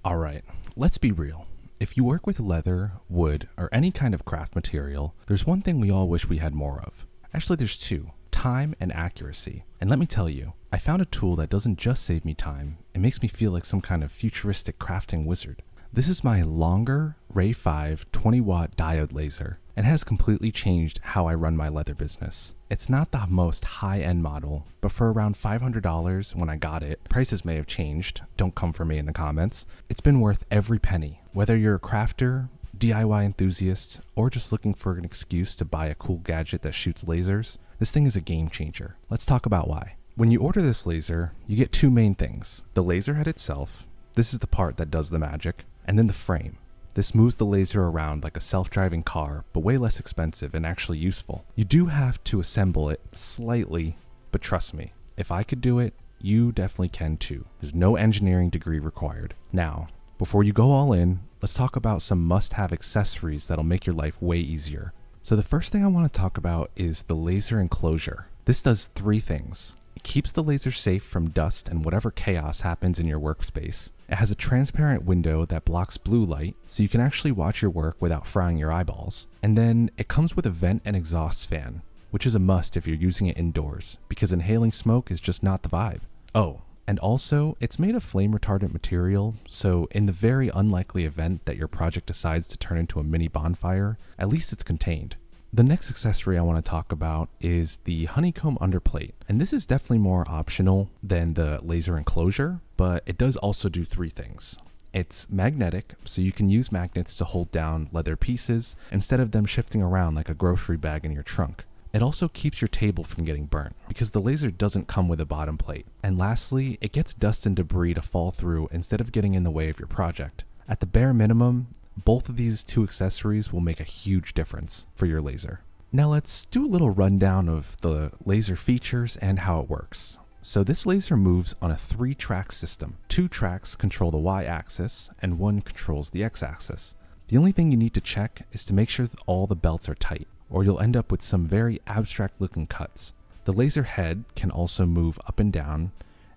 Alright, let's be real. If you work with leather, wood, or any kind of craft material, there's one thing we all wish we had more of. Actually, there's two: time and accuracy. And let me tell you, I found a tool that doesn't just save me time, it makes me feel like some kind of futuristic crafting wizard. This is my Longer RAY5 20-watt diode laser, and has completely changed how I run my leather business. It's not the most high-end model, but for around $500 when I got it, prices may have changed, don't come for me in the comments, it's been worth every penny. Whether you're a crafter, DIY enthusiast, or just looking for an excuse to buy a cool gadget that shoots lasers, this thing is a game changer. Let's talk about why. When you order this laser, you get two main things: the laser head itself, this is the part that does the magic, and then the frame. This moves the laser around like a self-driving car, but way less expensive and actually useful. You do have to assemble it slightly, but trust me, if I could do it, you definitely can too. There's no engineering degree required. Now, before you go all in, let's talk about some must-have accessories that'll make your life way easier. So the first thing I want to talk about is the laser enclosure. This does three things. It keeps the laser safe from dust and whatever chaos happens in your workspace. It has a transparent window that blocks blue light, so you can actually watch your work without frying your eyeballs. And then it comes with a vent and exhaust fan, which is a must if you're using it indoors, because inhaling smoke is just not the vibe. Oh, and also, it's made of flame retardant material, so in the very unlikely event that your project decides to turn into a mini bonfire, at least it's contained. The next accessory I want to talk about is the honeycomb underplate, and this is definitely more optional than the laser enclosure, but it does also do three things. It's magnetic, so you can use magnets to hold down leather pieces instead of them shifting around like a grocery bag in your trunk. It also keeps your table from getting burnt, because the laser doesn't come with a bottom plate. And lastly, it gets dust and debris to fall through instead of getting in the way of your project. At the bare minimum, both of these two accessories will make a huge difference for your laser. Now let's do a little rundown of the laser features and how it works. So this laser moves on a 3-track system. 2 tracks control the Y-axis and 1 controls the X-axis. The only thing you need to check is to make sure that all the belts are tight, or you'll end up with some very abstract looking cuts. The laser head can also move up and down,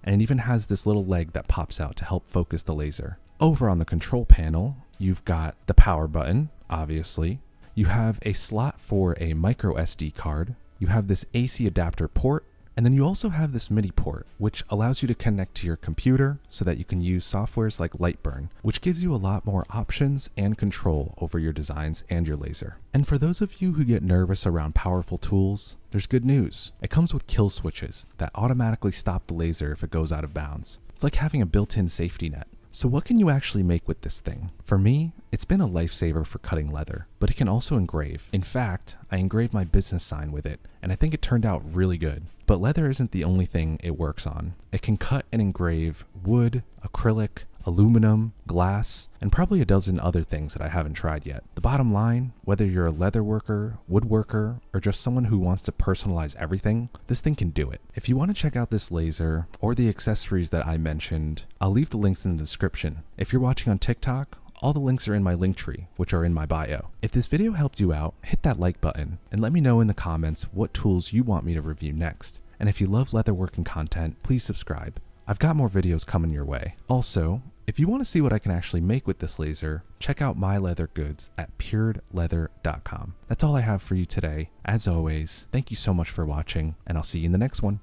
and it even has this little leg that pops out to help focus the laser. Over on the control panel, you've got the power button, obviously. You have a slot for a micro SD card. You have this AC adapter port, and then you also have this MIDI port, which allows you to connect to your computer so that you can use softwares like Lightburn, which gives you a lot more options and control over your designs and your laser. And for those of you who get nervous around powerful tools, there's good news. It comes with kill switches that automatically stop the laser if it goes out of bounds. It's like having a built-in safety net. So what can you actually make with this thing? For me, it's been a lifesaver for cutting leather, but it can also engrave. In fact, I engraved my business sign with it, and I think it turned out really good. But leather isn't the only thing it works on. It can cut and engrave wood, acrylic, aluminum, glass, and probably a dozen other things that I haven't tried yet. The bottom line, whether you're a leatherworker, woodworker, or just someone who wants to personalize everything, this thing can do it. If you want to check out this laser or the accessories that I mentioned, I'll leave the links in the description. If you're watching on TikTok, all the links are in my link tree, which are in my bio. If this video helped you out, hit that like button and let me know in the comments what tools you want me to review next. And if you love leatherworking content, please subscribe. I've got more videos coming your way. Also, if you want to see what I can actually make with this laser, check out my leather goods at puredleather.com. That's all I have for you today. As always, thank you so much for watching, and I'll see you in the next one.